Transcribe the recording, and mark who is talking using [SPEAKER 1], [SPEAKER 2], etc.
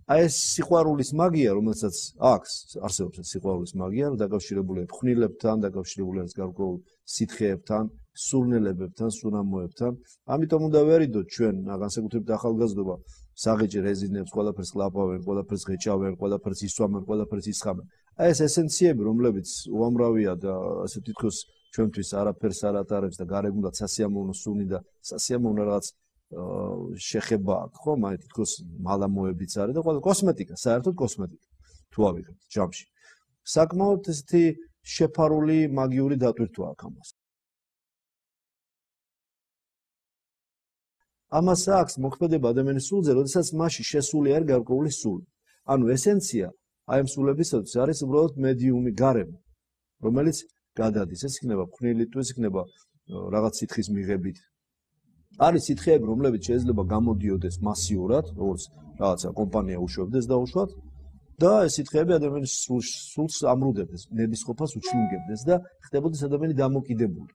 [SPEAKER 1] აი ეს სიყვარულის მაგია, რომელსაც აქვს, არსებობს სიყვარულის მაგია, დაკავშირებულია ფხვნილებთან, დაკავშირებულია გარკვეულ სითხეებთან, სურნელებებთან, სურამოებთან. ამიტომ უნდა ვერიდოთ ჩვენ, განსაკუთრებით ახალგაზრდობა, საღიჭი რეზინებს, ყველაფერს კლაპავენ, ყველაფერს ღეჭავენ, ყველაფერს ისვამენ, ყველაფერს ისხამენ. აი ეს ესენციები, რომლებიც უამრავია და ასე თითქოს ჩვენთვის არაფერს არ ატარებს და გარეგნულად სასიამოვნო სუნი და სასიამოვნო რაღაც შეხება აქვს, ხო? მაგ თითქოს მალამოებიც არის და ყველა კოსმეტიკა, საერთოდ კოსმეტიკა თუ ავიღებთ ჯამში. საკმაოდ ესეთი შეფარული მაგიური დატვირთვა აქვს ამას. ამას აქვს მოქმედება ადამიანის სულზე, როდესაც მასში შესული არის გარკვეული სული. ანუ ესენცია აი ამ სულებისათვის არის უბრალოდ მედიუმი გარემო, რომელიც გადადის. ეს იქნება ფხვნილი თუ ეს იქნება რაღაც სითხის მიღებით. არის სითხეები, რომლებიც შეიძლება გამოდიოდეს მასიურად, როგორც რაღაცა კომპანია უშვებდეს დაუშვათ და ეს სითხეები ადამიანის სულს ამრუდებდეს, ნებისყოფას უჩლუნგებდეს და ხდებოდეს ადამიანი დამოკიდებული.